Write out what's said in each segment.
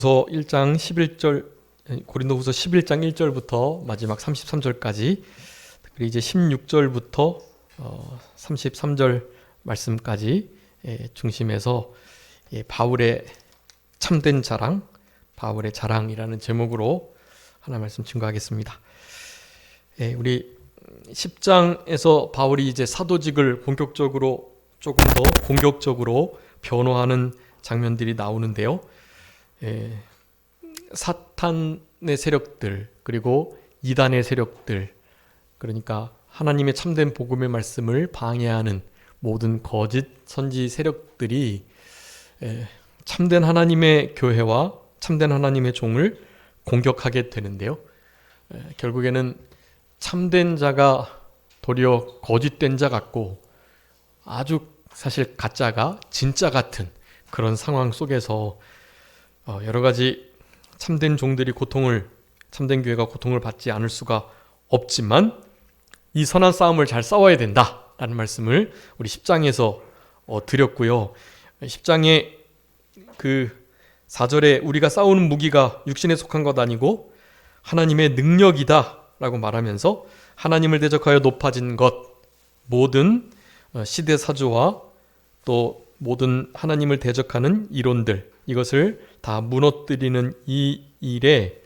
1장 11절, 고린도후서 11장 1절부터 마지막 33절까지, 그리고 이제 16절부터 33절 말씀까지 중심해서 바울의 참된 자랑, 바울의 자랑이라는 제목으로 하나 말씀 증거하겠습니다. 우리 10장에서 바울이 이제 사도직을 본격적으로 조금 더 공격적으로 변호하는 장면들이 나오는데요. 사탄의 세력들, 그리고 이단의 세력들, 그러니까 하나님의 참된 복음의 말씀을 방해하는 모든 거짓 선지 세력들이 참된 하나님의 교회와 참된 하나님의 종을 공격하게 되는데요. 결국에는 참된 자가 도리어 거짓된 자 같고, 아주 사실 가짜가 진짜 같은 그런 상황 속에서 여러 가지 참된 종들이 참된 교회가 고통을 받지 않을 수가 없지만, 이 선한 싸움을 잘 싸워야 된다라는 말씀을 우리 10장에서 드렸고요. 10장의 그 4절에 우리가 싸우는 무기가 육신에 속한 것 아니고 하나님의 능력이다 라고 말하면서, 하나님을 대적하여 높아진 것, 모든 시대사주와 또 모든 하나님을 대적하는 이론들, 이것을 다 무너뜨리는 이 일에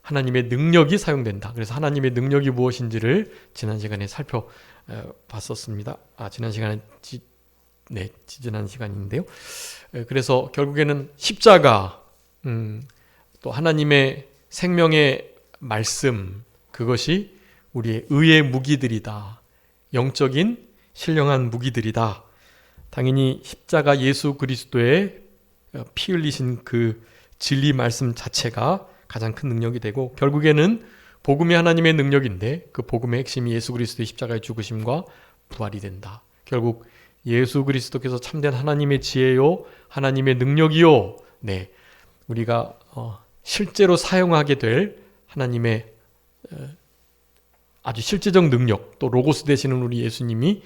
하나님의 능력이 사용된다. 그래서 하나님의 능력이 무엇인지를 지난 시간에 살펴봤었습니다. 지난 시간인데요. 그래서 결국에는 십자가, 또 하나님의 생명의 말씀, 그것이 우리의 의의 무기들이다. 영적인 신령한 무기들이다. 당연히 십자가 예수 그리스도의 피 흘리신 그 진리 말씀 자체가 가장 큰 능력이 되고, 결국에는 복음이 하나님의 능력인데 그 복음의 핵심이 예수 그리스도의 십자가의 죽으심과 부활이 된다. 결국 예수 그리스도께서 참된 하나님의 지혜요, 하나님의 능력이요, 우리가 실제로 사용하게 될 하나님의 아주 실제적 능력, 또 로고스 되시는 우리 예수님이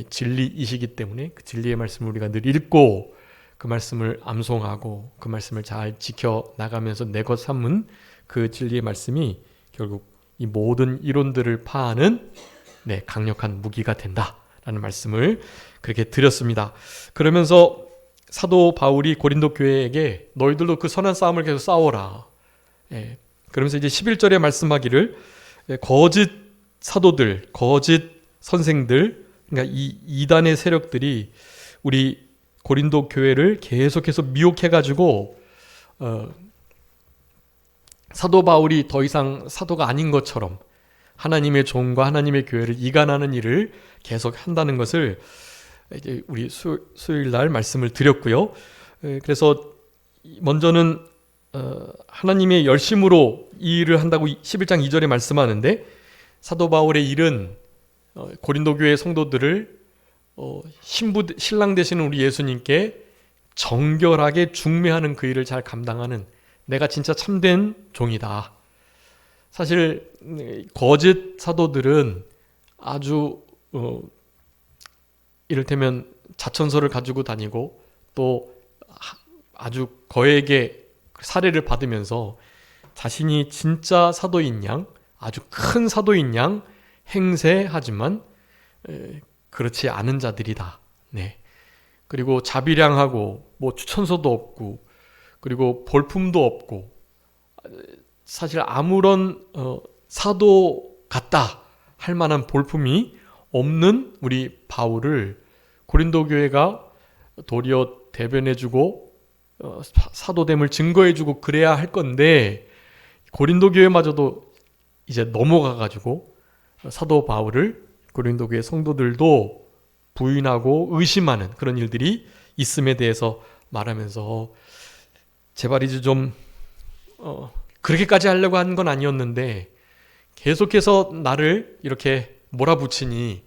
진리이시기 때문에 그 진리의 말씀을 우리가 늘 읽고 그 말씀을 암송하고 그 말씀을 잘 지켜나가면서 내 것 삼은 그 진리의 말씀이 결국 이 모든 이론들을 파하는 강력한 무기가 된다라는 말씀을 그렇게 드렸습니다. 그러면서 사도 바울이 고린도 교회에게 너희들도 그 선한 싸움을 계속 싸워라. 그러면서 이제 11절에 말씀하기를 거짓 사도들, 거짓 선생들, 그러니까 이 이단의 세력들이 우리 고린도 교회를 계속해서 미혹해가지고 사도 바울이 더 이상 사도가 아닌 것처럼 하나님의 종과 하나님의 교회를 이간하는 일을 계속 한다는 것을 이제 우리 수요일 날 말씀을 드렸고요. 그래서 먼저는 하나님의 열심으로 이 일을 한다고 11장 2절에 말씀하는데, 사도 바울의 일은 고린도 교회 성도들을 신랑 되시는 우리 예수님께 정결하게 중매하는 그 일을 잘 감당하는, 내가 진짜 참된 종이다. 사실 거짓 사도들은 아주 이를테면 자천서를 가지고 다니고 또 아주 거액의 사례를 받으면서 자신이 진짜 사도인 양, 아주 큰 사도인 양 행세하지만 그렇지 않은 자들이다. 그리고 자비량하고 뭐 추천서도 없고, 그리고 볼품도 없고, 사실 아무런 사도 같다 할 만한 볼품이 없는 우리 바울을 고린도 교회가 도리어 대변해주고 사도됨을 증거해주고 그래야 할 건데, 고린도 교회마저도 이제 넘어가가지고 사도 바울을 고린도 교회 성도들도 부인하고 의심하는 그런 일들이 있음에 대해서 말하면서, 제발 이제 좀 그렇게까지 하려고 한 건 아니었는데 계속해서 나를 이렇게 몰아붙이니,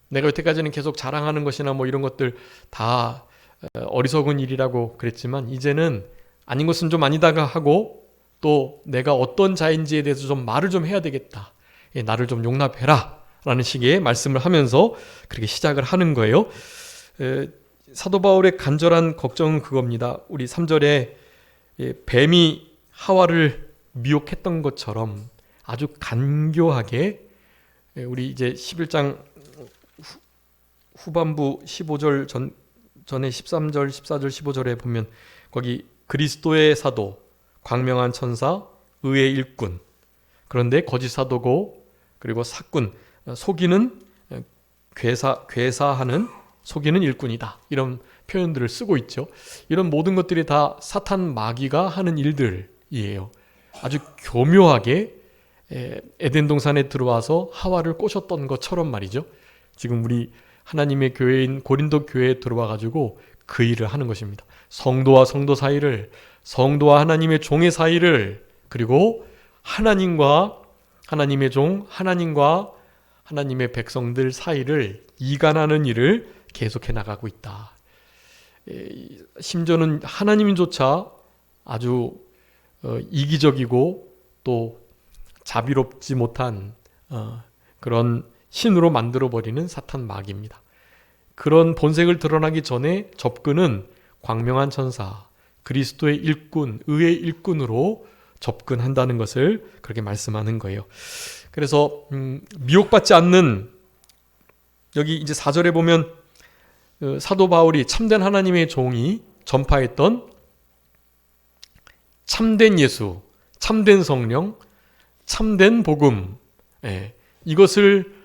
내가 여태까지는 계속 자랑하는 것이나 뭐 이런 것들 다 어리석은 일이라고 그랬지만, 이제는 아닌 것은 좀 아니다가 하고, 또 내가 어떤 자인지에 대해서 좀 말을 좀 해야 되겠다. 나를 좀 용납해라 라는 식의 말씀을 하면서 그렇게 시작을 하는 거예요. 사도 바울의 간절한 걱정은 그겁니다. 우리 3절에 뱀이 하와를 미혹했던 것처럼 아주 간교하게 우리 이제 11장 후반부 15절 전에 13절, 14절, 15절에 보면 거기 그리스도의 사도, 광명한 천사, 의의 일꾼, 그런데 거짓 사도고 그리고 사꾼, 속이는 괴사하는 속이는 일꾼이다. 이런 표현들을 쓰고 있죠. 이런 모든 것들이 다 사탄 마귀가 하는 일들이에요. 아주 교묘하게 에덴 동산에 들어와서 하와를 꼬셨던 것처럼 말이죠. 지금 우리 하나님의 교회인 고린도 교회에 들어와 가지고 그 일을 하는 것입니다. 성도와 성도 사이를, 성도와 하나님의 종의 사이를, 그리고 하나님과 하나님의 종, 하나님과 하나님의 백성들 사이를 이간하는 일을 계속해 나가고 있다. 심지어는 하나님조차 아주 이기적이고 또 자비롭지 못한 그런 신으로 만들어버리는 사탄 마귀입니다. 그런 본색을 드러나기 전에 접근은 광명한 천사, 그리스도의 일꾼, 의의 일꾼으로 접근한다는 것을 그렇게 말씀하는 거예요. 그래서 미혹받지 않는, 여기 이제 4절에 보면 사도 바울이 참된 하나님의 종이 전파했던 참된 예수, 참된 성령, 참된 복음, 이것을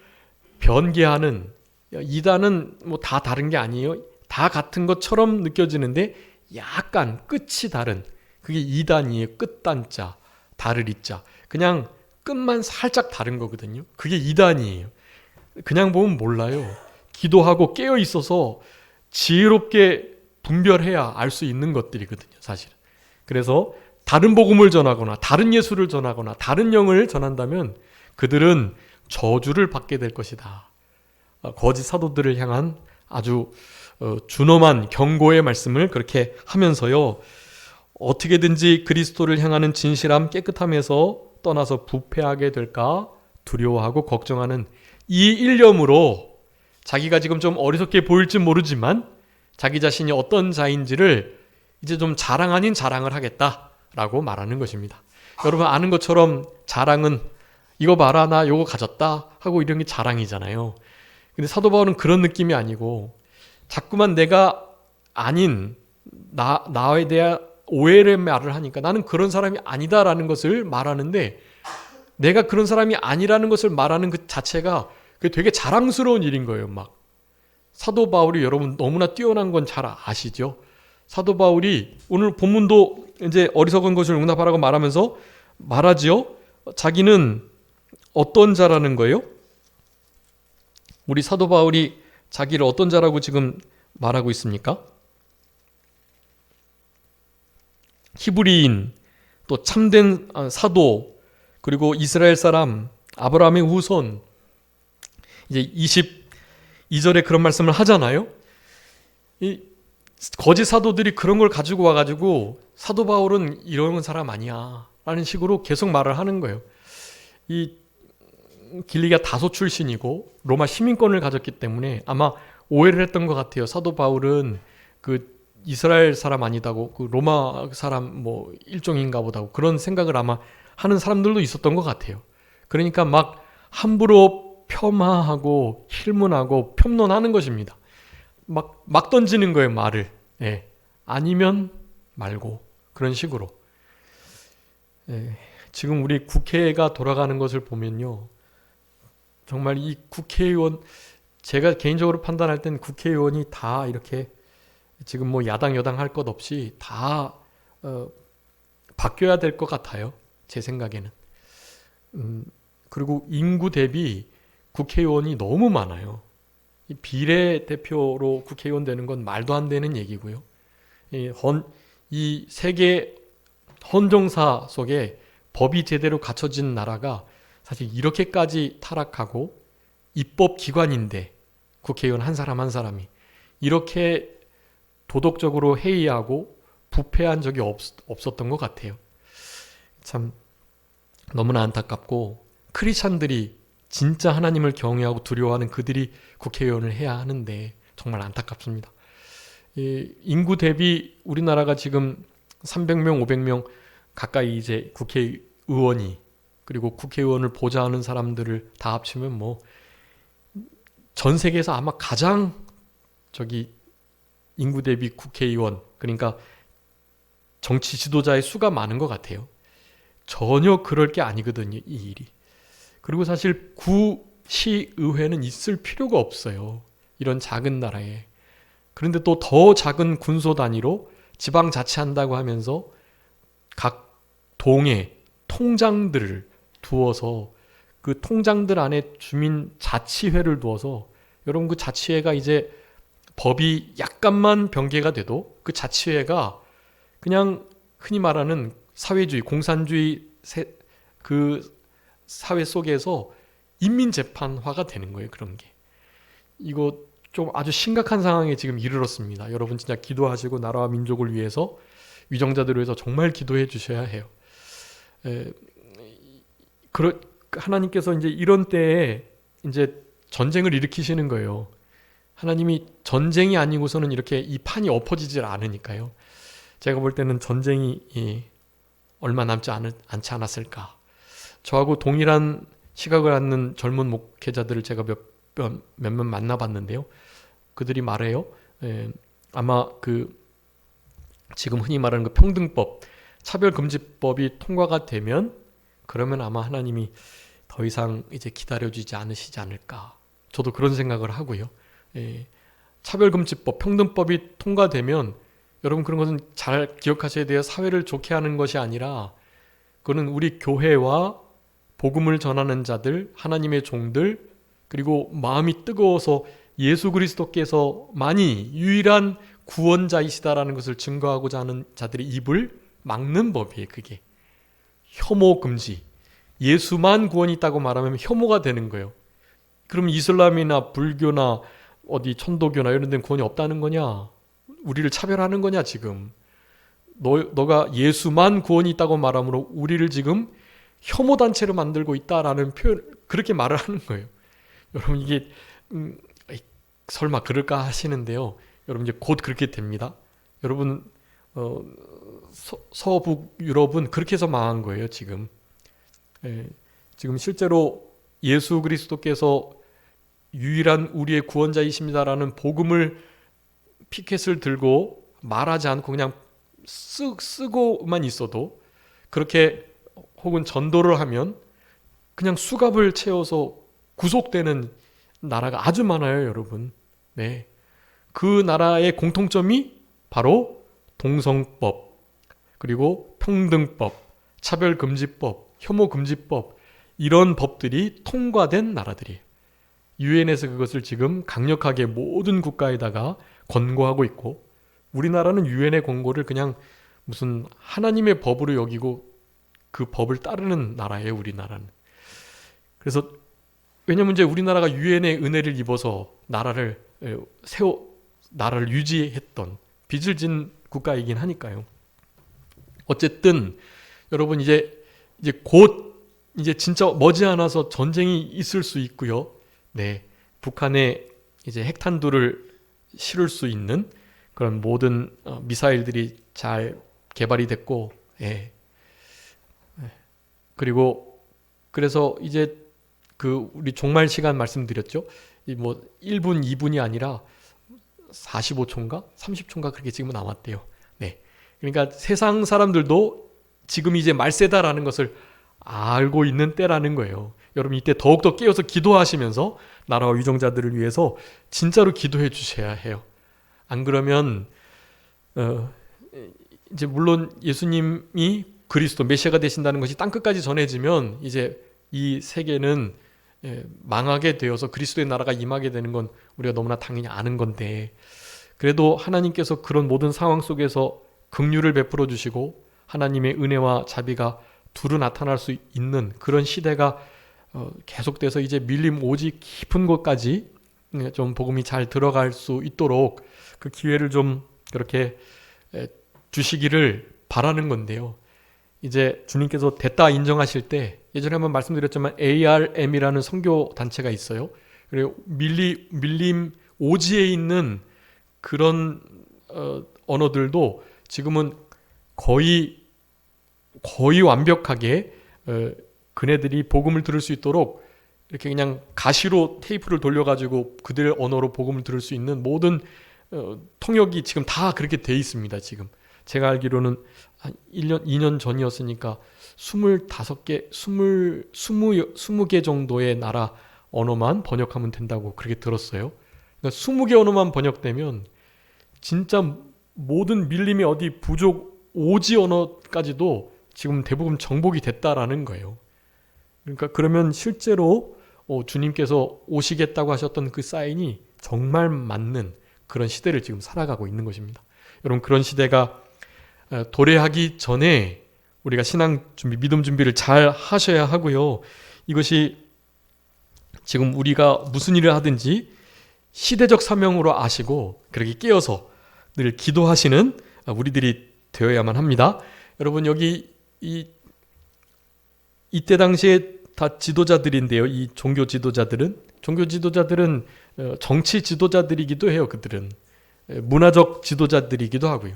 변개하는, 이단은 뭐 다 다른 게 아니에요. 다 같은 것처럼 느껴지는데 약간 끝이 다른, 그게 이단이에요. 끝단자, 다르리자. 그냥 끝만 살짝 다른 거거든요. 그게 이단이에요. 그냥 보면 몰라요. 기도하고 깨어 있어서 지혜롭게 분별해야 알 수 있는 것들이거든요, 사실은. 그래서 다른 복음을 전하거나 다른 예수를 전하거나 다른 영을 전한다면 그들은 저주를 받게 될 것이다. 거짓 사도들을 향한 아주 준엄한 경고의 말씀을 그렇게 하면서요, 어떻게든지 그리스도를 향하는 진실함, 깨끗함에서 떠나서 부패하게 될까 두려워하고 걱정하는 이 일념으로 자기가 지금 좀 어리석게 보일지 모르지만 자기 자신이 어떤 자인지를 이제 좀 자랑 아닌 자랑을 하겠다라고 말하는 것입니다. 여러분 아는 것처럼 자랑은 이거 봐라, 나 요거 가졌다 하고 이런 게 자랑이잖아요. 근데 사도 바울은 그런 느낌이 아니고 자꾸만 내가 아닌 나에 대한 오해의 말을 하니까 나는 그런 사람이 아니다라는 것을 말하는데, 내가 그런 사람이 아니라는 것을 말하는 그 자체가 그게 되게 자랑스러운 일인 거예요. 막 사도 바울이 여러분 너무나 뛰어난 건 잘 아시죠? 사도 바울이 오늘 본문도 이제 어리석은 것을 용납하라고 말하면서 말하지요. 자기는 어떤 자라는 거예요? 우리 사도 바울이 자기를 어떤 자라고 지금 말하고 있습니까? 히브리인, 또 참된 사도, 그리고 이스라엘 사람, 아브라함의 후손. 이제 22절에 그런 말씀을 하잖아요. 이 거짓 사도들이 그런 걸 가지고 와가지고 사도 바울은 이런 사람 아니야 라는 식으로 계속 말을 하는 거예요. 이 길리기아 다소 출신이고 로마 시민권을 가졌기 때문에 아마 오해를 했던 것 같아요. 사도 바울은 그 이스라엘 사람 아니다고, 그 로마 사람 뭐 일종인가 보다고 그런 생각을 아마 하는 사람들도 있었던 것 같아요. 그러니까 막 함부로 폄하하고 힐문하고 폄론하는 것입니다. 막 던지는 거예요, 말을. 아니면 말고 그런 식으로. 지금 우리 국회가 돌아가는 것을 보면요, 정말 이 국회의원, 제가 개인적으로 판단할 땐 국회의원이 다 이렇게 지금 뭐 야당 여당 할 것 없이 다 바뀌어야 될 것 같아요, 제 생각에는. 그리고 인구 대비 국회의원이 너무 많아요. 이 비례대표로 국회의원 되는 건 말도 안 되는 얘기고요. 이 세계 헌정사 속에 법이 제대로 갖춰진 나라가 사실 이렇게까지 타락하고 입법기관인데 국회의원 한 사람 한 사람이 이렇게 도덕적으로 해이하고 부패한 적이 없었던 것 같아요. 참 너무나 안타깝고, 크리스찬들이 진짜 하나님을 경외하고 두려워하는 그들이 국회의원을 해야 하는데 정말 안타깝습니다. 인구 대비 우리나라가 지금 300명, 500명 가까이 이제 국회의원이, 그리고 국회의원을 보좌하는 사람들을 다 합치면 뭐 전 세계에서 아마 가장 인구 대비 국회의원, 그러니까 정치 지도자의 수가 많은 것 같아요. 전혀 그럴 게 아니거든요, 이 일이. 그리고 사실 구시의회는 있을 필요가 없어요, 이런 작은 나라에. 그런데 또 더 작은 군소 단위로 지방자치한다고 하면서 각 동의 통장들을 두어서 그 통장들 안에 주민자치회를 두어서, 여러분 그 자치회가 이제 법이 약간만 변개가 돼도 그 자치회가 그냥 흔히 말하는 사회주의, 공산주의 그 사회 속에서 인민재판화가 되는 거예요. 그런 게. 이거 좀 아주 심각한 상황에 지금 이르렀습니다. 여러분 진짜 기도하시고 나라와 민족을 위해서, 위정자들을 위해서 정말 기도해 주셔야 해요. 하나님께서 이제 이런 때에 이제 전쟁을 일으키시는 거예요. 하나님이 전쟁이 아니고서는 이렇게 이 판이 엎어지질 않으니까요. 제가 볼 때는 전쟁이 얼마 남지 않지 않았을까. 저하고 동일한 시각을 갖는 젊은 목회자들을 제가 몇몇 만나봤는데요. 그들이 말해요. 아마 지금 흔히 말하는 그 평등법, 차별금지법이 통과가 되면, 그러면 아마 하나님이 더 이상 이제 기다려주지 않으시지 않을까. 저도 그런 생각을 하고요. 차별금지법, 평등법이 통과되면, 여러분 그런 것은 잘 기억하셔야 돼요. 사회를 좋게 하는 것이 아니라 그거는 우리 교회와 복음을 전하는 자들, 하나님의 종들, 그리고 마음이 뜨거워서 예수 그리스도께서만이 유일한 구원자이시다라는 것을 증거하고자 하는 자들의 입을 막는 법이에요. 그게 혐오 금지. 예수만 구원이 있다고 말하면 혐오가 되는 거예요. 그럼 이슬람이나 불교나 어디 천도교나 이런 데는 구원이 없다는 거냐? 우리를 차별하는 거냐 지금? 너가 예수만 구원이 있다고 말함으로 우리를 지금 혐오 단체로 만들고 있다라는 표현, 그렇게 말을 하는 거예요. 여러분 이게 설마 그럴까 하시는데요. 여러분 이제 곧 그렇게 됩니다. 여러분 서북 유럽은 그렇게 해서 망한 거예요 지금. 지금 실제로 예수 그리스도께서 유일한 우리의 구원자이십니다라는 복음을 피켓을 들고 말하지 않고 그냥 쓰고만 있어도, 그렇게 혹은 전도를 하면 그냥 수갑을 채워서 구속되는 나라가 아주 많아요, 여러분. 네. 그 나라의 공통점이 바로 동성법, 그리고 평등법, 차별금지법, 혐오금지법, 이런 법들이 통과된 나라들이에요. 유엔에서 그것을 지금 강력하게 모든 국가에다가 권고하고 있고, 우리나라는 유엔의 권고를 그냥 무슨 하나님의 법으로 여기고 그 법을 따르는 나라예요, 우리나라는. 그래서 왜냐면 이제 우리나라가 유엔의 은혜를 입어서 나라를 유지했던 빚을 진 국가이긴 하니까요. 어쨌든 여러분 이제 곧 이제 진짜 머지않아서 전쟁이 있을 수 있고요. 네, 북한에 이제 핵탄두를 실을 수 있는 그런 모든 미사일들이 잘 개발이 됐고, 예. 그리고 그래서 이제 우리 종말 시간 말씀드렸죠. 뭐 1분, 2분이 아니라 45초인가 30초인가 그렇게 지금 남았대요. 네. 그러니까 세상 사람들도 지금 이제 말세다라는 것을 알고 있는 때라는 거예요. 여러분 이때 더욱더 깨어서 기도하시면서 나라와 위정자들을 위해서 진짜로 기도해 주셔야 해요. 안 그러면 이제 물론 예수님이 그리스도 메시아가 되신다는 것이 땅끝까지 전해지면 이제 이 세계는 망하게 되어서 그리스도의 나라가 임하게 되는 건 우리가 너무나 당연히 아는 건데, 그래도 하나님께서 그런 모든 상황 속에서 긍휼을 베풀어 주시고 하나님의 은혜와 자비가 두루 나타날 수 있는 그런 시대가 계속돼서 이제 밀림 오지 깊은 곳까지 좀 복음이 잘 들어갈 수 있도록 그 기회를 좀 그렇게 주시기를 바라는 건데요. 이제 주님께서 됐다 인정하실 때, 예전에 한번 말씀드렸지만 ARM이라는 선교 단체가 있어요. 그리고 밀림 오지에 있는 그런 언어들도 지금은 거의 완벽하게 그네들이 복음을 들을 수 있도록 이렇게 그냥 가시로 테이프를 돌려가지고 그들 언어로 복음을 들을 수 있는 모든 통역이 지금 다 그렇게 돼 있습니다. 지금 제가 알기로는 한 1년, 2년 전이었으니까 25개, 20개 정도의 나라 언어만 번역하면 된다고 그렇게 들었어요. 그러니까 20개 언어만 번역되면 진짜 모든 밀림의 어디 부족 오지 언어까지도 지금 대부분 정복이 됐다라는 거예요. 그러니까 그러면 실제로 주님께서 오시겠다고 하셨던 그 사인이 정말 맞는 그런 시대를 지금 살아가고 있는 것입니다. 여러분, 그런 시대가 도래하기 전에 우리가 신앙 준비, 믿음 준비를 잘 하셔야 하고요. 이것이 지금 우리가 무슨 일을 하든지 시대적 사명으로 아시고 그렇게 깨어서 늘 기도하시는 우리들이 되어야만 합니다. 여러분, 여기 이때 당시에 다 지도자들인데요. 이 종교 지도자들은 정치 지도자들이기도 해요. 그들은 문화적 지도자들이기도 하고요.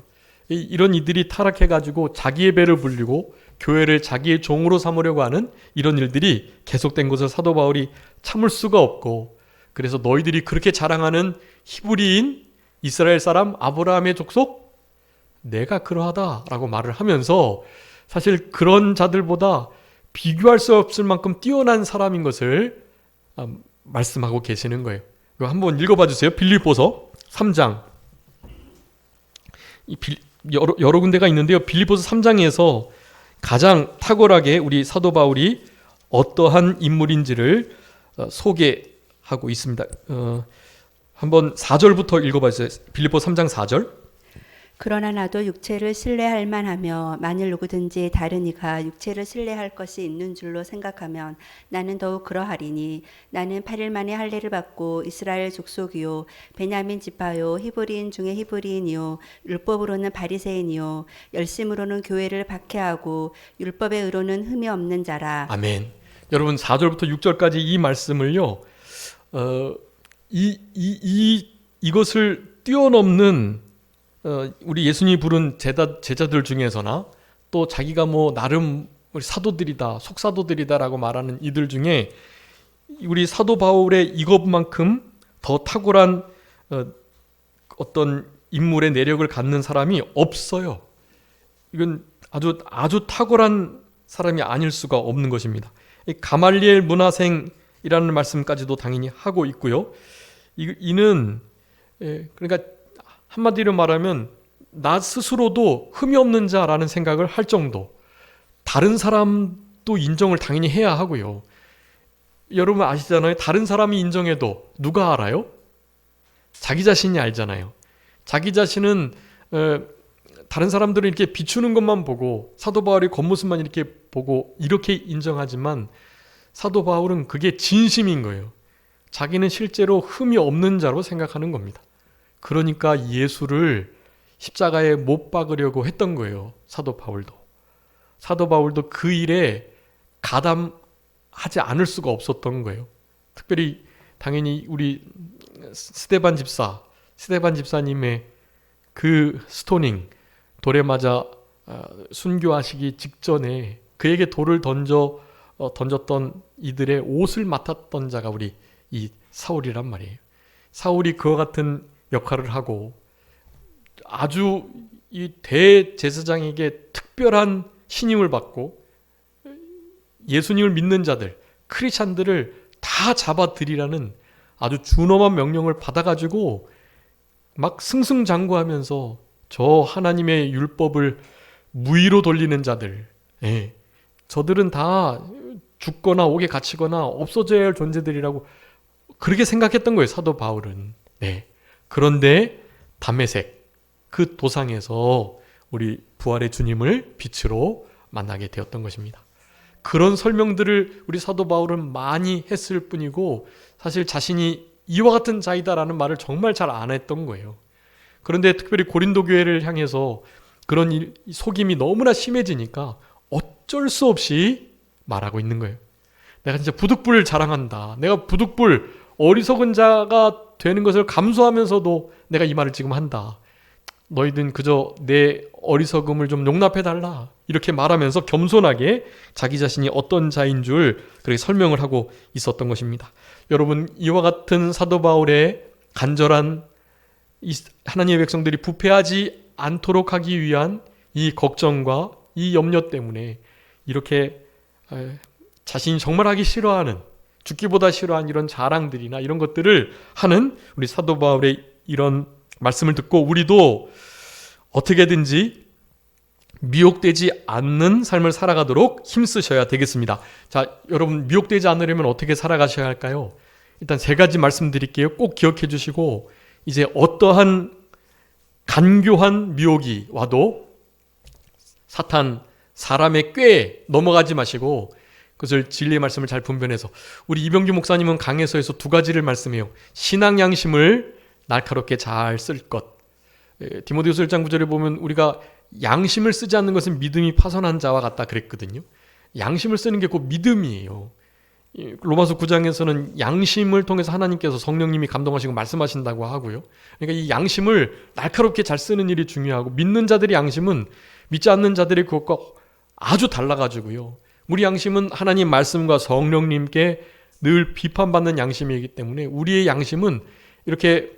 이런 이들이 타락해가지고 자기의 배를 불리고 교회를 자기의 종으로 삼으려고 하는 이런 일들이 계속된 것을 사도 바울이 참을 수가 없고, 그래서 너희들이 그렇게 자랑하는 히브리인 이스라엘 사람 아브라함의 족속 내가 그러하다라고 말을 하면서 사실 그런 자들보다 비교할 수 없을 만큼 뛰어난 사람인 것을 말씀하고 계시는 거예요. 이거 한번 읽어봐 주세요. 빌립보서 3장. 여러 군데가 있는데요. 빌립보서 3장에서 가장 탁월하게 우리 사도 바울이 어떠한 인물인지를 소개하고 있습니다. 한번 4절부터 읽어봐 주세요. 빌립보서 3장 4절. 그러나 나도 육체를 신뢰할 만하며 만일 누구든지 다른 이가 육체를 신뢰할 것이 있는 줄로 생각하면 나는 더욱 그러하리니 나는 8일 만에 할례를 받고 이스라엘 족속이요 베냐민 지파요 히브리인 중에 히브리인이요 율법으로는 바리새인이요 열심으로는 교회를 박해하고 율법의 의로는 흠이 없는 자라. 아멘. 여러분, 4절부터 6절까지 이 말씀을요, 이것을 뛰어넘는 우리 예수님이 부른 제자들 중에서나 또 자기가 뭐 나름 우리 사도들이다, 속사도들이다라고 말하는 이들 중에 우리 사도 바울의 이것만큼 더 탁월한 어떤 인물의 내력을 갖는 사람이 없어요. 이건 아주 탁월한 사람이 아닐 수가 없는 것입니다. 가말리엘 문화생이라는 말씀까지도 당연히 하고 있고요. 이는 그러니까 한마디로 말하면 나 스스로도 흠이 없는 자라는 생각을 할 정도, 다른 사람도 인정을 당연히 해야 하고요. 여러분 아시잖아요. 다른 사람이 인정해도 누가 알아요? 자기 자신이 알잖아요. 자기 자신은 다른 사람들은 이렇게 비추는 것만 보고 사도 바울의 겉모습만 이렇게 보고 이렇게 인정하지만 사도 바울은 그게 진심인 거예요. 자기는 실제로 흠이 없는 자로 생각하는 겁니다. 그러니까 예수를 십자가에 못 박으려고 했던 거예요. 사도 바울도 그 일에 가담하지 않을 수가 없었던 거예요. 특별히 당연히 우리 스데반 집사님의 그 스토닝, 돌에 맞아 순교하시기 직전에 그에게 돌을 던졌던 이들의 옷을 맡았던 자가 우리 이 사울이란 말이에요. 사울이 그와 같은 역할을 하고 아주 이 대제사장에게 특별한 신임을 받고 예수님을 믿는 자들, 크리스찬들을 다 잡아들이라는 아주 준엄한 명령을 받아가지고 막 승승장구하면서 저 하나님의 율법을 무의로 돌리는 자들, 저들은 다 죽거나 옥에 갇히거나 없어져야 할 존재들이라고 그렇게 생각했던 거예요. 사도 바울은. 그런데 담메색 그 도상에서 우리 부활의 주님을 빛으로 만나게 되었던 것입니다. 그런 설명들을 우리 사도 바울은 많이 했을 뿐이고 사실 자신이 이와 같은 자이다라는 말을 정말 잘 안 했던 거예요. 그런데 특별히 고린도 교회를 향해서 그런 속임이 너무나 심해지니까 어쩔 수 없이 말하고 있는 거예요. 내가 진짜 부득불 자랑한다. 내가 부득불 어리석은 자가 되는 것을 감수하면서도 내가 이 말을 지금 한다. 너희들은 그저 내 어리석음을 좀 용납해달라 이렇게 말하면서 겸손하게 자기 자신이 어떤 자인 줄 그렇게 설명을 하고 있었던 것입니다. 여러분, 이와 같은 사도 바울의 간절한 이 하나님의 백성들이 부패하지 않도록 하기 위한 이 걱정과 이 염려 때문에 이렇게 자신이 정말 하기 싫어하는, 죽기보다 싫어하는 이런 자랑들이나 이런 것들을 하는 우리 사도 바울의 이런 말씀을 듣고 우리도 어떻게든지 미혹되지 않는 삶을 살아가도록 힘쓰셔야 되겠습니다. 자, 여러분, 미혹되지 않으려면 어떻게 살아가셔야 할까요? 일단 세 가지 말씀드릴게요. 꼭 기억해 주시고, 이제 어떠한 간교한 미혹이 와도 사람의 꾀에 넘어가지 마시고 그것을 진리의 말씀을 잘 분별해서, 우리 이병규 목사님은 강해서에서 두 가지를 말씀해요. 신앙 양심을 날카롭게 잘 쓸 것. 디모데후서 1장 9절에 보면 우리가 양심을 쓰지 않는 것은 믿음이 파손한 자와 같다 그랬거든요. 양심을 쓰는 게 곧 믿음이에요. 로마서 9장에서는 양심을 통해서 하나님께서 성령님이 감동하시고 말씀하신다고 하고요. 그러니까 이 양심을 날카롭게 잘 쓰는 일이 중요하고, 믿는 자들의 양심은 믿지 않는 자들의 그것과 아주 달라가지고요. 우리 양심은 하나님 말씀과 성령님께 늘 비판받는 양심이기 때문에 우리의 양심은 이렇게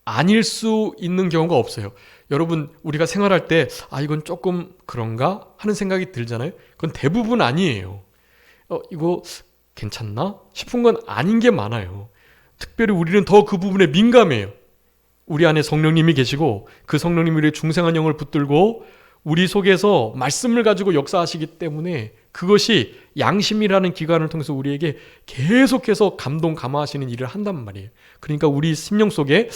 아닐 수 있는 경우가 없어요. 여러분, 우리가 생활할 때 이건 조금 그런가 하는 생각이 들잖아요. 그건 대부분 아니에요. 이거 괜찮나 싶은 건 아닌 게 많아요. 특별히 우리는 더 그 부분에 민감해요. 우리 안에 성령님이 계시고 그 성령님이 우리의 중생한 영을 붙들고 우리 속에서 말씀을 가지고 역사하시기 때문에 그것이 양심이라는 기관을 통해서 우리에게 계속해서 감동감화하시는 일을 한단 말이에요. 그러니까 우리 심령 속에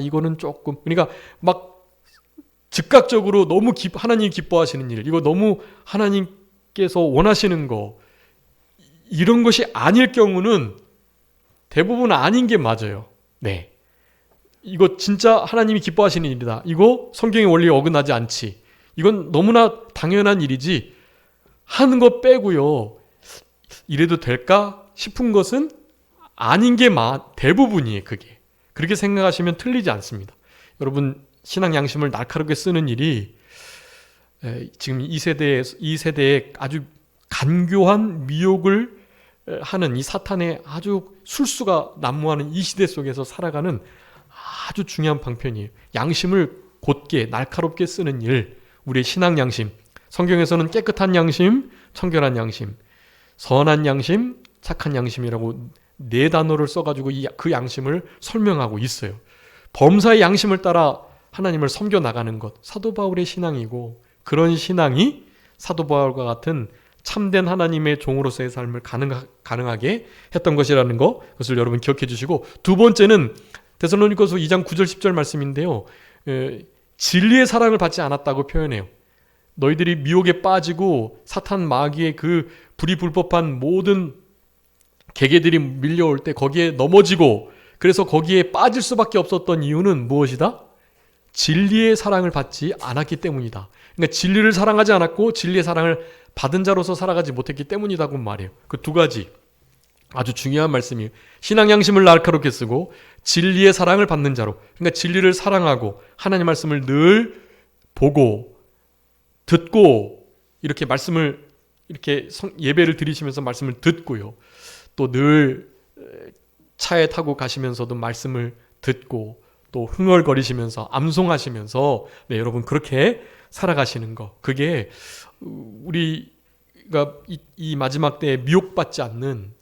이거는 조금, 그러니까 막 즉각적으로 너무 하나님이 기뻐하시는 일, 이거 너무 하나님께서 원하시는 거, 이런 것이 아닐 경우는 대부분 아닌 게 맞아요. 네, 이거 진짜 하나님이 기뻐하시는 일이다, 이거 성경의 원리에 어긋나지 않지, 이건 너무나 당연한 일이지 하는 거 빼고요, 이래도 될까 싶은 것은 아닌 게 대부분이에요. 그게 그렇게 생각하시면 틀리지 않습니다. 여러분, 신앙 양심을 날카롭게 쓰는 일이 지금 이 세대에 아주 간교한 미혹을 하는 이 사탄의 아주 술수가 난무하는 이 시대 속에서 살아가는 아주 중요한 방편이에요. 양심을 곧게 날카롭게 쓰는 일, 우리의 신앙 양심. 성경에서는 깨끗한 양심, 청결한 양심, 선한 양심, 착한 양심이라고 네 단어를 써가지고 그 양심을 설명하고 있어요. 범사의 양심을 따라 하나님을 섬겨 나가는 것, 사도 바울의 신앙이고, 그런 신앙이 사도 바울과 같은 참된 하나님의 종으로서의 삶을 가능하게 했던 것이라는 것, 그것을 여러분 기억해 주시고, 두 번째는 데살로니가서 2장 9절 10절 말씀인데요, 진리의 사랑을 받지 않았다고 표현해요. 너희들이 미혹에 빠지고 사탄 마귀의 그 불의불법한 모든 계계들이 밀려올 때 거기에 넘어지고, 그래서 거기에 빠질 수밖에 없었던 이유는 무엇이다? 진리의 사랑을 받지 않았기 때문이다. 그러니까 진리를 사랑하지 않았고 진리의 사랑을 받은 자로서 살아가지 못했기 때문이라고 말해요. 그 두 가지 아주 중요한 말씀이에요. 신앙 양심을 날카롭게 쓰고 진리의 사랑을 받는 자로, 그러니까 진리를 사랑하고 하나님 말씀을 늘 보고 듣고, 이렇게 말씀을 이렇게 예배를 드리시면서 말씀을 듣고요, 또 늘 차에 타고 가시면서도 말씀을 듣고 또 흥얼거리시면서 암송하시면서, 네, 여러분 그렇게 살아가시는 거, 그게 우리가 이 마지막 때에 미혹받지 않는,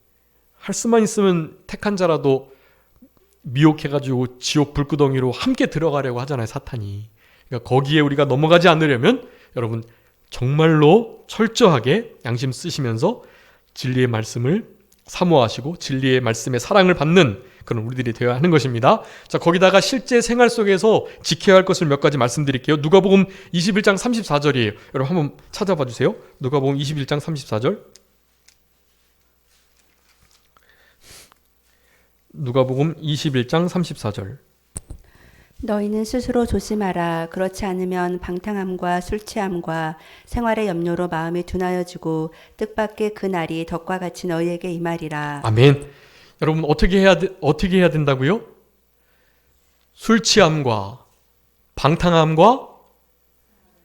할 수만 있으면 택한 자라도 미혹해가지고 지옥 불구덩이로 함께 들어가려고 하잖아요, 사탄이. 그러니까 거기에 우리가 넘어가지 않으려면 여러분 정말로 철저하게 양심 쓰시면서 진리의 말씀을 사모하시고 진리의 말씀의 사랑을 받는 그런 우리들이 되어야 하는 것입니다. 자, 거기다가 실제 생활 속에서 지켜야 할 것을 몇 가지 말씀드릴게요. 누가복음 21장 34절이에요. 여러분 한번 찾아봐 주세요. 누가복음 21장 34절. 누가복음 21장 34절. 너희는 스스로 조심하라. 그렇지 않으면 방탕함과 술 취함과 생활의 염려로 마음이 둔하여지고 뜻밖의 그 날이 덕과 같이 너희에게 임하리라. 아멘. 여러분 어떻게 해야 된다고요? 술 취함과 방탕함과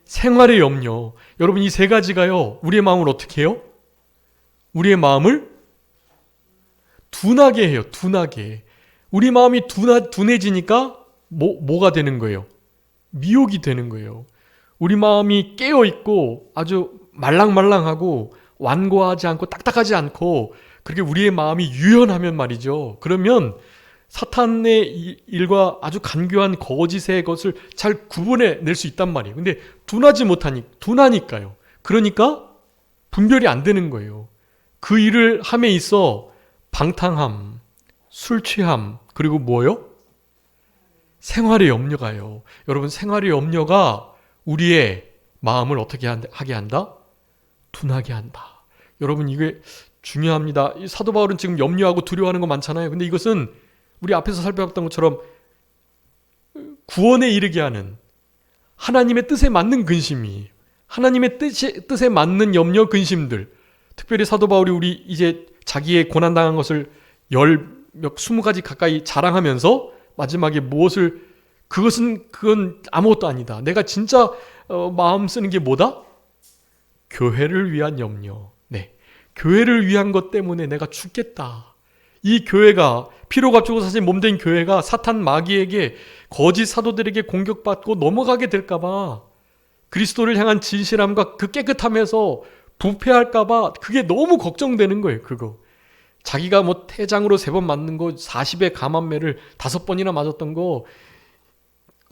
생활의 염려. 여러분 이 세 가지가요. 우리의 마음을 어떻게 해요? 우리의 마음을 둔하게 해요. 둔하게. 우리 마음이 둔해지니까 뭐가 되는 거예요? 미혹이 되는 거예요. 우리 마음이 깨어있고 아주 말랑말랑하고 완고하지 않고 딱딱하지 않고 그렇게 우리의 마음이 유연하면 말이죠. 그러면 사탄의 일과 아주 간교한 거짓의 것을 잘 구분해낼 수 있단 말이에요. 근데 둔하니까요. 그러니까 분별이 안 되는 거예요. 그 일을 함에 있어 방탕함, 술 취함, 그리고 뭐요? 생활의 염려가요. 여러분 생활의 염려가 우리의 마음을 어떻게 하게 한다? 둔하게 한다. 여러분 이게 중요합니다. 이 사도 바울은 지금 염려하고 두려워하는 거 많잖아요. 근데 이것은 우리 앞에서 살펴봤던 것처럼 구원에 이르게 하는 하나님의 뜻에 맞는 근심이, 하나님의 뜻에 맞는 염려 근심들, 특별히 사도 바울이 우리 이제 자기의 고난당한 것을 20가지 가까이 자랑하면서 마지막에 그건 아무것도 아니다. 내가 진짜 마음 쓰는 게 뭐다? 교회를 위한 염려. 네, 교회를 위한 것 때문에 내가 죽겠다. 이 교회가 피로 값주고 사실 몸된 교회가 사탄 마귀에게 거짓 사도들에게 공격받고 넘어가게 될까봐 그리스도를 향한 진실함과 그 깨끗함에서 부패할까봐 그게 너무 걱정되는 거예요. 그거 자기가 뭐 태장으로 3번 맞는 거 40의 감암매를 5번이나 맞았던 거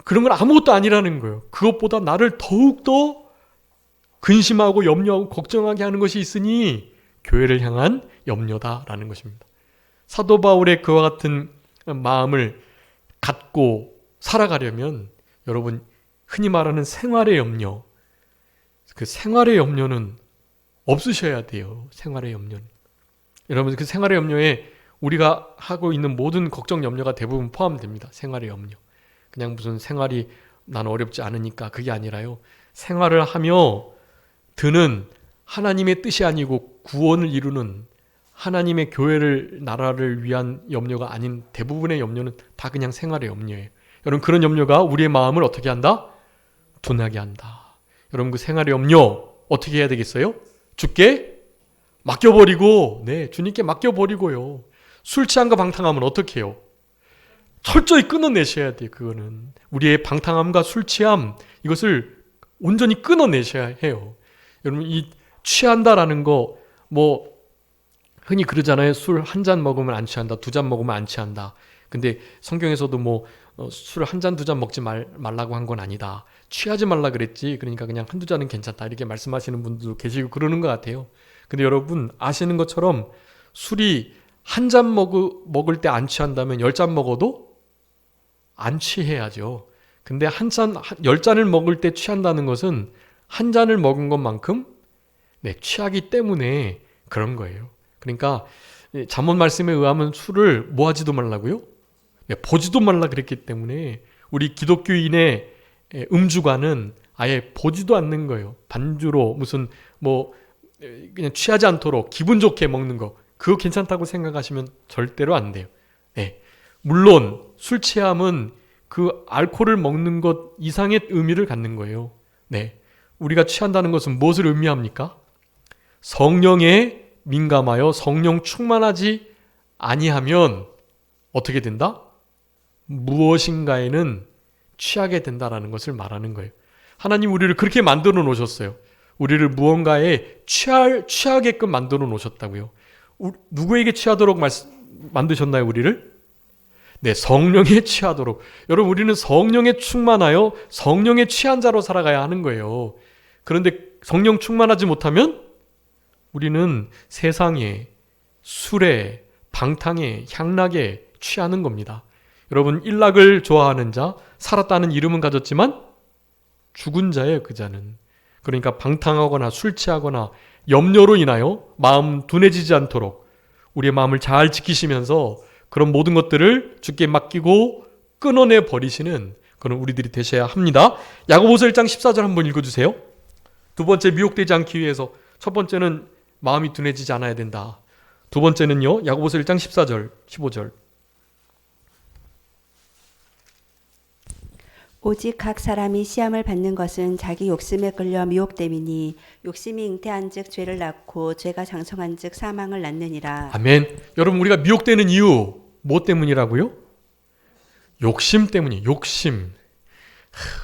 그런 건 아무것도 아니라는 거예요. 그것보다 나를 더욱더 근심하고 염려하고 걱정하게 하는 것이 있으니 교회를 향한 염려다라는 것입니다. 사도 바울의 그와 같은 마음을 갖고 살아가려면 여러분 흔히 말하는 생활의 염려, 그 생활의 염려는 없으셔야 돼요. 생활의 염려는. 여러분 그 생활의 염려에 우리가 하고 있는 모든 걱정 염려가 대부분 포함됩니다. 생활의 염려. 그냥 무슨 생활이 난 어렵지 않으니까 그게 아니라요. 생활을 하며 드는 하나님의 뜻이 아니고 구원을 이루는 하나님의 교회를 나라를 위한 염려가 아닌 대부분의 염려는 다 그냥 생활의 염려예요. 여러분 그런 염려가 우리의 마음을 어떻게 한다? 둔하게 한다. 여러분 그 생활의 염려 어떻게 해야 되겠어요? 주께 맡겨버리고 주님께 맡겨버리고요. 술 취함과 방탕함은 어떻게 해요? 철저히 끊어내셔야 돼요. 그거는 우리의 방탕함과 술 취함 이것을 온전히 끊어내셔야 해요. 여러분 이 취한다라는 거 흔히 그러잖아요. 술 한 잔 먹으면 안 취한다. 2잔 먹으면 안 취한다. 근데 성경에서도 술 한 잔, 2잔 먹지 말라고 한 건 아니다. 취하지 말라 그랬지. 그러니까 그냥 1-2잔은 괜찮다. 이렇게 말씀하시는 분들도 계시고 그러는 것 같아요. 근데 여러분 아시는 것처럼 술이 한 잔 먹을 때 안 취한다면 10잔 먹어도 안 취해야죠. 근데 10잔을 먹을 때 취한다는 것은 한 잔을 먹은 것만큼 취하기 때문에 그런 거예요. 그러니까 잠언 말씀에 의하면 술을 뭐 하지도 말라고요? 보지도 말라 그랬기 때문에 우리 기독교인의 음주관은 아예 보지도 않는 거예요. 반주로 무슨 그냥 취하지 않도록 기분 좋게 먹는 거 그거 괜찮다고 생각하시면 절대로 안 돼요. 물론 술 취함은 그 알코올을 먹는 것 이상의 의미를 갖는 거예요. 우리가 취한다는 것은 무엇을 의미합니까? 성령에 민감하여 성령 충만하지 아니하면 어떻게 된다? 무엇인가에는 취하게 된다라는 것을 말하는 거예요. 하나님 우리를 그렇게 만들어 놓으셨어요. 우리를 무언가에 취하게끔 만들어 놓으셨다고요. 누구에게 취하도록 만드셨나요, 우리를? 성령에 취하도록. 여러분 우리는 성령에 충만하여 성령에 취한 자로 살아가야 하는 거예요. 그런데 성령 충만하지 못하면 우리는 세상에, 술에, 방탕에, 향락에 취하는 겁니다. 여러분 일락을 좋아하는 자, 살았다는 이름은 가졌지만 죽은 자예요. 그 자는. 그러니까 방탕하거나 술 취하거나 염려로 인하여 마음 둔해지지 않도록 우리의 마음을 잘 지키시면서 그런 모든 것들을 주께 맡기고 끊어내 버리시는 그런 우리들이 되셔야 합니다. 야고보서 1장 14절 한번 읽어주세요. 두 번째 미혹되지 않기 위해서 첫 번째는 마음이 둔해지지 않아야 된다. 두 번째는요. 야고보서 1장 14절 15절 오직 각 사람이 시험을 받는 것은 자기 욕심에 끌려 미혹됨이니 욕심이 잉태한즉 죄를 낳고 죄가 장성한즉 사망을 낳느니라. 아멘. 여러분 우리가 미혹되는 이유 뭐 때문이라고요? 욕심 때문이에요. 욕심.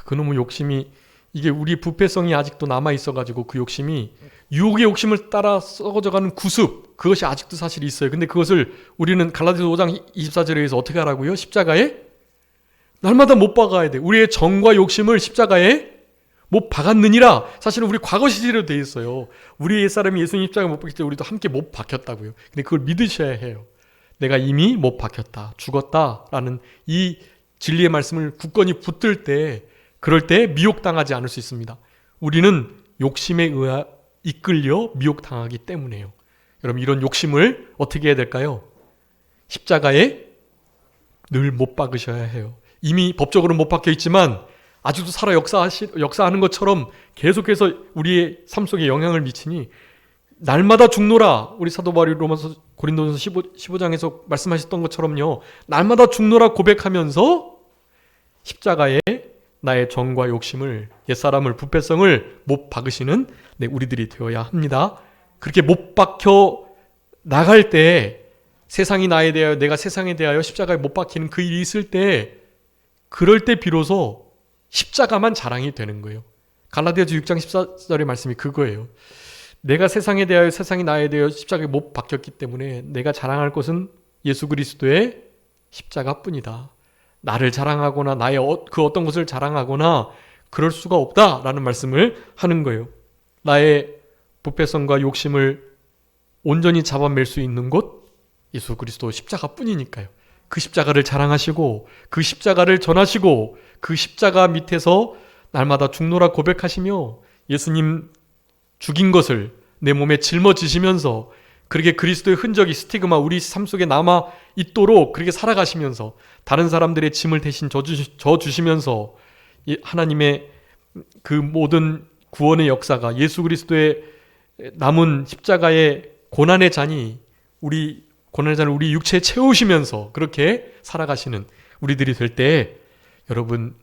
그놈의 욕심이 이게 우리 부패성이 아직도 남아 있어가지고 그 욕심이 유혹의 욕심을 따라 썩어져가는 구습 그것이 아직도 사실 있어요. 근데 그것을 우리는 갈라디아서 5장 24절에 의해서 어떻게 하라고요? 십자가에 날마다 못 박아야 돼. 우리의 정과 욕심을 십자가에 못 박았느니라. 사실은 우리 과거 시제로 돼 있어요. 우리 옛사람이 예수님 십자가에 못 박힐 때 우리도 함께 못 박혔다고요. 근데 그걸 믿으셔야 해요. 내가 이미 못 박혔다. 죽었다라는 이 진리의 말씀을 굳건히 붙들 때 그럴 때 미혹당하지 않을 수 있습니다. 우리는 욕심에 의해 이끌려 미혹당하기 때문에요. 여러분 이런 욕심을 어떻게 해야 될까요? 십자가에 늘 못 박으셔야 해요. 이미 법적으로 못 박혀 있지만 아직도 살아 역사하는 것처럼 계속해서 우리의 삶 속에 영향을 미치니 날마다 죽노라. 우리 사도 바울이 고린도전서 15장에서 말씀하셨던 것처럼요. 날마다 죽노라 고백하면서 십자가에 나의 정과 욕심을 옛사람을 부패성을 못 박으시는 우리들이 되어야 합니다. 그렇게 못 박혀 나갈 때 세상이 나에 대하여 내가 세상에 대하여 십자가에 못 박히는 그 일이 있을 때 그럴 때 비로소 십자가만 자랑이 되는 거예요. 갈라디아서 6장 14절의 말씀이 그거예요. 내가 세상에 대하여 세상이 나에 대하여 십자가에 못 박혔기 때문에 내가 자랑할 것은 예수 그리스도의 십자가뿐이다. 나를 자랑하거나 나의 그 어떤 것을 자랑하거나 그럴 수가 없다라는 말씀을 하는 거예요. 나의 부패성과 욕심을 온전히 잡아맬 수 있는 곳 예수 그리스도 십자가뿐이니까요. 그 십자가를 자랑하시고 그 십자가를 전하시고 그 십자가 밑에서 날마다 죽노라 고백하시며 예수님 죽인 것을 내 몸에 짊어지시면서 그렇게 그리스도의 흔적이 스티그마 우리 삶 속에 남아 있도록 그렇게 살아가시면서 다른 사람들의 짐을 대신 져주시면서 하나님의 그 모든 구원의 역사가 예수 그리스도의 남은 십자가의 고난의 잔이 우리 고난의 잔을 우리 육체에 채우시면서 그렇게 살아가시는 우리들이 될 때 여러분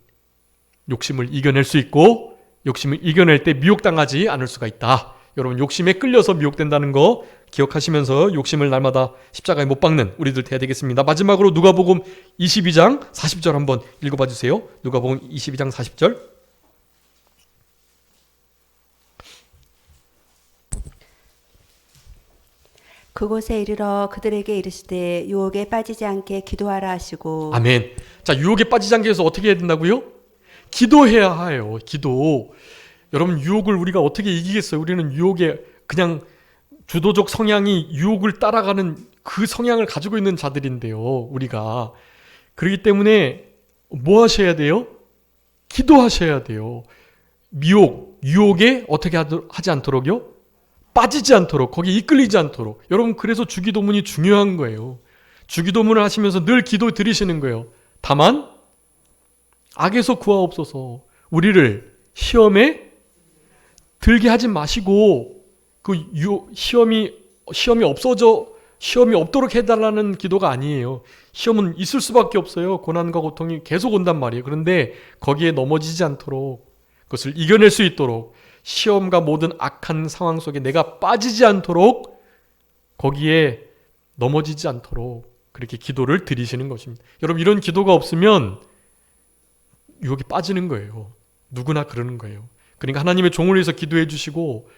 욕심을 이겨낼 수 있고 욕심을 이겨낼 때 미혹당하지 않을 수가 있다. 여러분 욕심에 끌려서 미혹된다는 거 기억하시면서 욕심을 날마다 십자가에 못 박는 우리들 돼야 되겠습니다. 마지막으로 누가복음 22장 40절 한번 읽어봐 주세요. 누가복음 22장 40절. 그곳에 이르러 그들에게 이르시되 유혹에 빠지지 않게 기도하라 하시고. 아멘. 자, 유혹에 빠지지 않게 해서 어떻게 해야 된다고요? 기도해야 해요. 기도. 여러분 유혹을 우리가 어떻게 이기겠어요? 우리는 유혹에 그냥 주도적 성향이 유혹을 따라가는 그 성향을 가지고 있는 자들인데요. 우리가. 그렇기 때문에 뭐 하셔야 돼요? 기도하셔야 돼요. 유혹에 어떻게 하지 않도록요? 빠지지 않도록, 거기에 이끌리지 않도록. 여러분 그래서 주기도문이 중요한 거예요. 주기도문을 하시면서 늘 기도 드리시는 거예요. 다만 악에서 구하옵소서. 우리를 시험에 들게 하지 마시고 그 시험이 없도록 해달라는 기도가 아니에요. 시험은 있을 수밖에 없어요. 고난과 고통이 계속 온단 말이에요. 그런데 거기에 넘어지지 않도록 그것을 이겨낼 수 있도록 시험과 모든 악한 상황 속에 내가 빠지지 않도록 거기에 넘어지지 않도록 그렇게 기도를 드리시는 것입니다. 여러분 이런 기도가 없으면 유혹에 빠지는 거예요. 누구나 그러는 거예요. 그러니까 하나님의 종을 위해서 기도해 주시고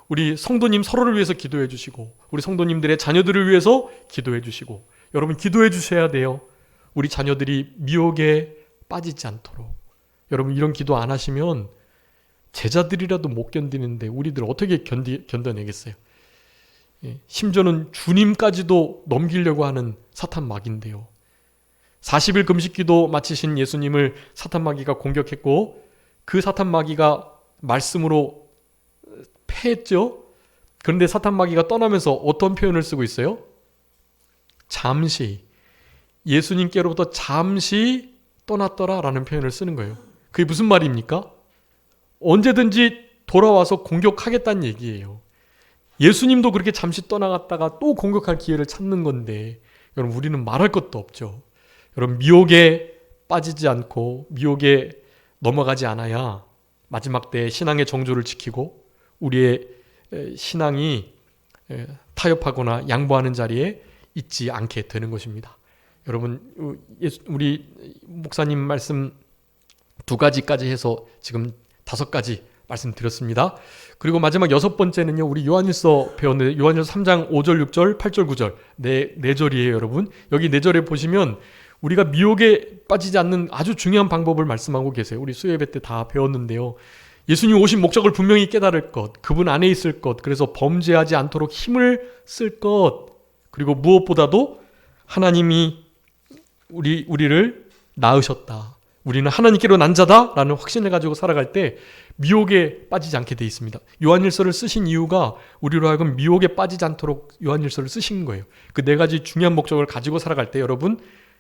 우리 성도님 서로를 위해서 기도해 주시고 우리 성도님들의 자녀들을 위해서 기도해 주시고 여러분 기도해 주셔야 돼요. 우리 자녀들이 미혹에 빠지지 않도록. 여러분 이런 기도 안 하시면 제자들이라도 못 견디는데 우리들 어떻게 견뎌내겠어요? 심지어는 주님까지도 넘기려고 하는 사탄 마귀인데요. 40일 금식기도 마치신 예수님을 사탄 마귀가 공격했고 그 사탄 마귀가 말씀으로 패했죠. 그런데 사탄 마귀가 떠나면서 어떤 표현을 쓰고 있어요? 잠시 예수님께로부터 잠시 떠났더라라는 표현을 쓰는 거예요. 그게 무슨 말입니까? 언제든지 돌아와서 공격하겠다는 얘기예요. 예수님도 그렇게 잠시 떠나갔다가 또 공격할 기회를 찾는 건데 여러분 우리는 말할 것도 없죠. 여러분 미혹에 빠지지 않고 미혹에 넘어가지 않아야 마지막 때 신앙의 정조를 지키고 우리의 신앙이 타협하거나 양보하는 자리에 있지 않게 되는 것입니다. 여러분, 우리 목사님 말씀 2가지까지 해서 지금 5가지 말씀드렸습니다. 그리고 마지막 6번째는요, 우리 요한일서 배웠는데 요한일서 3장 5절, 6절, 8절, 9절 네 절이에요. 여러분, 여기 4절에 보시면 우리가 미혹에 빠지지 않는 아주 중요한 방법을 말씀하고 계세요. 우리 수요예배 때 다 배웠는데요. 예수님 오신 목적을 분명히 깨달을 것, 그분 안에 있을 것, 그래서 범죄하지 않도록 힘을 쓸 것, 그리고 무엇보다도 하나님이 우리를 낳으셨다. 우리는 하나님께로 난 자다라는 확신을 가지고 살아갈 때 미혹에 빠지지 않게 돼 있습니다. 요한일서를 쓰신 이유가 우리로 하여금 미혹에 빠지지 않도록 요한일서를 쓰신 거예요. 그 4가지 중요한 목적을 가지고 살아갈 때 여러분,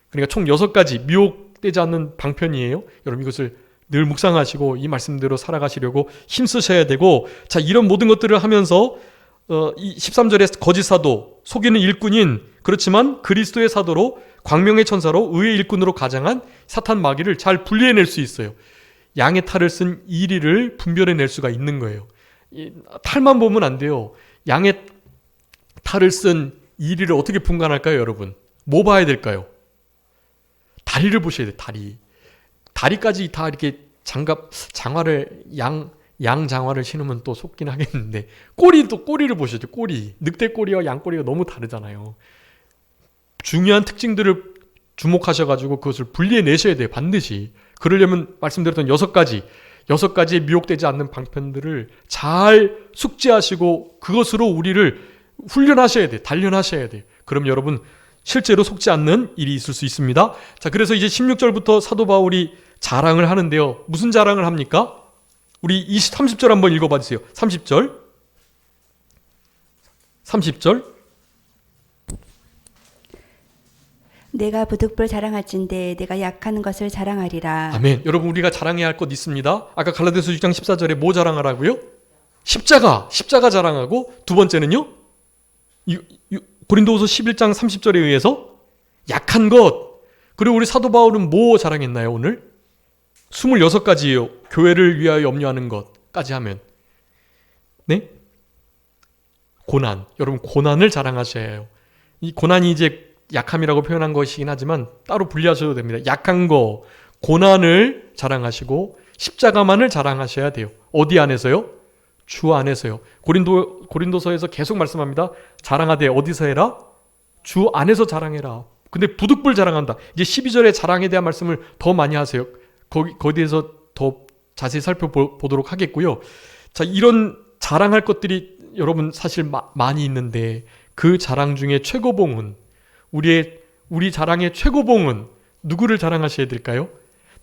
그러니까 총 6가지 미혹되지 않는 방편이에요. 여러분 이것을 늘 묵상하시고 이 말씀대로 살아가시려고 힘쓰셔야 되고, 자, 이런 모든 것들을 하면서 이 13절에 거짓 사도, 속이는 일꾼인, 그렇지만 그리스도의 사도로 광명의 천사로 의의 일꾼으로 가장한 사탄 마귀를 잘 분리해낼 수 있어요. 양의 탈을 쓴 이리를 분별해낼 수가 있는 거예요. 탈만 보면 안 돼요. 양의 탈을 쓴 이리를 어떻게 분간할까요, 여러분? 뭐 봐야 될까요? 다리를 보셔야 돼요. 다리까지 다 이렇게 장화를 양 장화를 신으면 또 속긴 하겠는데, 꼬리를 보셔야죠. 꼬리. 늑대 꼬리와 양 꼬리가 너무 다르잖아요. 중요한 특징들을 주목하셔가지고 그것을 분리해내셔야 돼요. 반드시. 그러려면 말씀드렸던 6가지의 미혹되지 않는 방편들을 잘 숙지하시고 그것으로 우리를 훈련하셔야 돼요. 단련하셔야 돼요. 그럼 여러분 실제로 속지 않는 일이 있을 수 있습니다. 자, 그래서 이제 16절부터 사도 바울이 자랑을 하는데요. 무슨 자랑을 합니까? 우리 30절 한번 읽어봐 주세요. 30절. 내가 부득불 자랑할진대 내가 약한 것을 자랑하리라. 아멘. 여러분, 우리가 자랑해야 할 것 있습니다. 아까 갈라디아서 6장 14절에 뭐 자랑하라고요? 십자가 자랑하고, 2번째는요? 고린도후서 11장 30절에 의해서 약한 것. 그리고 우리 사도 바울은 뭐 자랑했나요, 오늘? 26가지예요. 교회를 위하여 염려하는 것까지 하면. 네? 고난. 여러분, 고난을 자랑하셔야 해요. 이 고난이 이제 약함이라고 표현한 것이긴 하지만 따로 분리하셔도 됩니다. 약한 거, 고난을 자랑하시고 십자가만을 자랑하셔야 돼요. 어디 안에서요? 주 안에서요. 고린도서에서 계속 말씀합니다. 자랑하되 어디서 해라? 주 안에서 자랑해라. 근데 부득불 자랑한다. 이제 12절에 자랑에 대한 말씀을 더 많이 하세요. 거기에 대해서 더 자세히 살펴보도록 하겠고요. 자, 이런 자랑할 것들이 여러분 사실 많이 있는데, 그 자랑 중에 최고봉은, 우리 자랑의 최고봉은 누구를 자랑하셔야 될까요?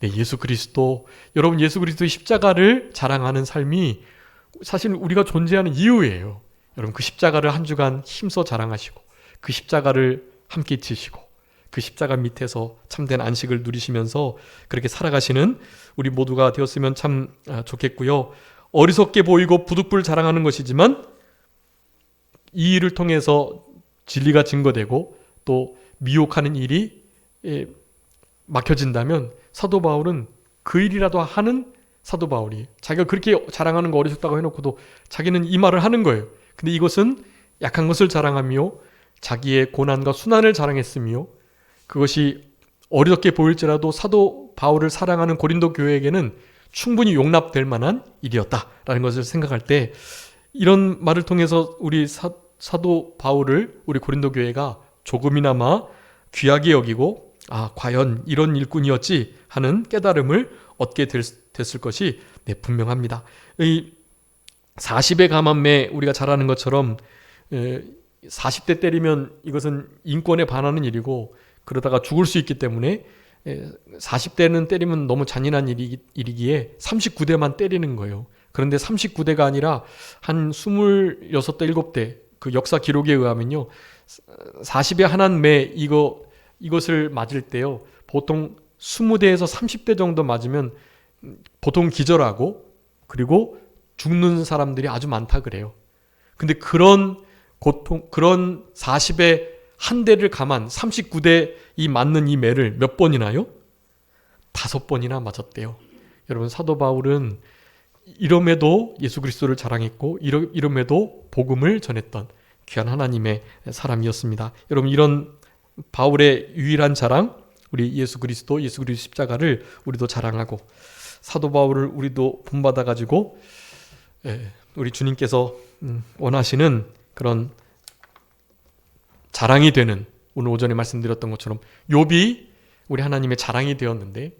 네, 예수 그리스도. 여러분, 예수 그리스도의 십자가를 자랑하는 삶이 사실 우리가 존재하는 이유예요. 여러분, 그 십자가를 한 주간 힘써 자랑하시고, 그 십자가를 함께 지시고, 그 십자가 밑에서 참된 안식을 누리시면서 그렇게 살아가시는 우리 모두가 되었으면 참 좋겠고요. 어리석게 보이고 부득불 자랑하는 것이지만 이 일을 통해서 진리가 증거되고 또 미혹하는 일이 막혀진다면 사도 바울은 그 일이라도 하는 사도 바울이, 자기가 그렇게 자랑하는 거 어리석다고 해놓고도 자기는 이 말을 하는 거예요. 근데 이것은 약한 것을 자랑하며 자기의 고난과 순환을 자랑했으며, 그것이 어리석게 보일지라도 사도 바울을 사랑하는 고린도 교회에게는 충분히 용납될 만한 일이었다라는 것을 생각할 때, 이런 말을 통해서 우리 사도 바울을 우리 고린도 교회가 조금이나마 귀하게 여기고, 과연 이런 일꾼이었지 하는 깨달음을 얻게 됐을 것이 분명합니다. 이 40의 가만매, 우리가 잘 아는 것처럼 40대 때리면 이것은 인권에 반하는 일이고, 그러다가 죽을 수 있기 때문에 40대는 때리면 너무 잔인한 일이기에 39대만 때리는 거예요. 그런데 39대가 아니라 한 26대, 7대, 그 역사 기록에 의하면요, 40에 하나인 매 이것을 맞을 때요, 보통 20대에서 30대 정도 맞으면 보통 기절하고 그리고 죽는 사람들이 아주 많다 그래요. 근데 그런 고통, 그런 40의 한 대를 감안 39대 이 맞는 이 매를 몇 번이나요? 5번이나 맞았대요. 여러분, 사도 바울은 이름에도 예수 그리스도를 자랑했고 이름에도 복음을 전했던 귀한 하나님의 사람이었습니다. 여러분, 이런 바울의 유일한 자랑, 우리 예수 그리스도 십자가를 우리도 자랑하고 사도 바울을 우리도 본받아 가지고 우리 주님께서 원하시는 그런 자랑이 되는, 오늘 오전에 말씀드렸던 것처럼 욥이 우리 하나님의 자랑이 되었는데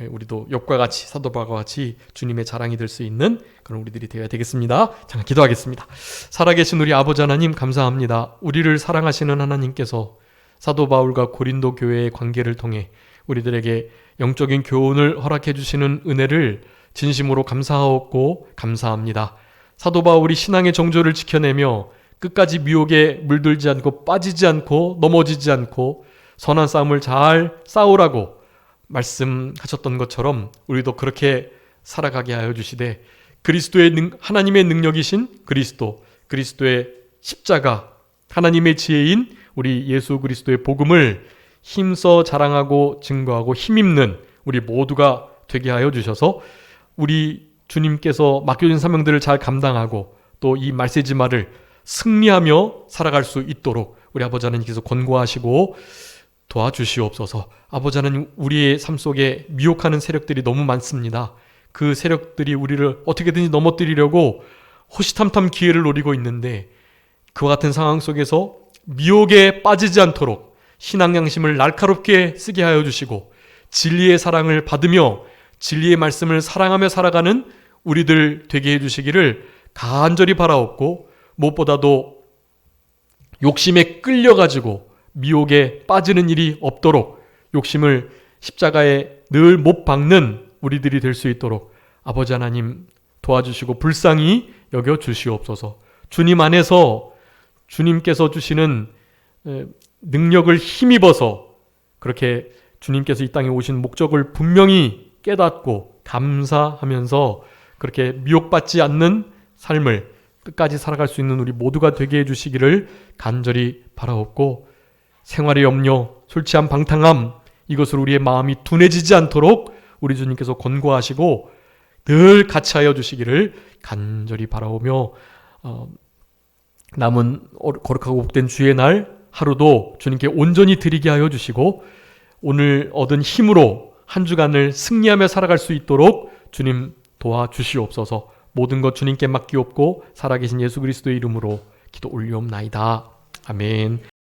우리도 욥과 같이, 사도 바울과 같이 주님의 자랑이 될 수 있는 그런 우리들이 되어야 되겠습니다. 잠깐 기도하겠습니다. 살아계신 우리 아버지 하나님, 감사합니다. 우리를 사랑하시는 하나님께서 사도 바울과 고린도 교회의 관계를 통해 우리들에게 영적인 교훈을 허락해 주시는 은혜를 진심으로 감사하고 감사합니다. 사도 바울이 신앙의 정조를 지켜내며 끝까지 미혹에 물들지 않고 빠지지 않고 넘어지지 않고 선한 싸움을 잘 싸우라고 말씀하셨던 것처럼 우리도 그렇게 살아가게 하여 주시되, 그리스도의 하나님의 능력이신 그리스도의 십자가, 하나님의 지혜인 우리 예수 그리스도의 복음을 힘써 자랑하고 증거하고 힘입는 우리 모두가 되게 하여 주셔서 우리 주님께서 맡겨진 사명들을 잘 감당하고 또 이 말세지마를 승리하며 살아갈 수 있도록 우리 아버지 하나님께서 권고하시고 도와주시옵소서. 아버지 하나님, 우리의 삶 속에 미혹하는 세력들이 너무 많습니다. 그 세력들이 우리를 어떻게든지 넘어뜨리려고 호시탐탐 기회를 노리고 있는데, 그와 같은 상황 속에서 미혹에 빠지지 않도록 신앙 양심을 날카롭게 쓰게 하여 주시고 진리의 사랑을 받으며 진리의 말씀을 사랑하며 살아가는 우리들 되게 해주시기를 간절히 바라옵고, 무엇보다도 욕심에 끌려가지고 미혹에 빠지는 일이 없도록 욕심을 십자가에 늘 못 박는 우리들이 될 수 있도록 아버지 하나님 도와주시고 불쌍히 여겨 주시옵소서. 주님 안에서 주님께서 주시는 능력을 힘입어서 그렇게 주님께서 이 땅에 오신 목적을 분명히 깨닫고 감사하면서 그렇게 미혹받지 않는 삶을 끝까지 살아갈 수 있는 우리 모두가 되게 해주시기를 간절히 바라옵고, 생활의 염려, 술 취한 방탕함, 이것으로 우리의 마음이 둔해지지 않도록 우리 주님께서 권고하시고 늘 같이 하여 주시기를 간절히 바라오며, 남은 거룩하고 복된 주의 날 하루도 주님께 온전히 드리게 하여 주시고 오늘 얻은 힘으로 한 주간을 승리하며 살아갈 수 있도록 주님 도와주시옵소서. 모든 것 주님께 맡기옵고 살아계신 예수 그리스도의 이름으로 기도 올리옵나이다. 아멘.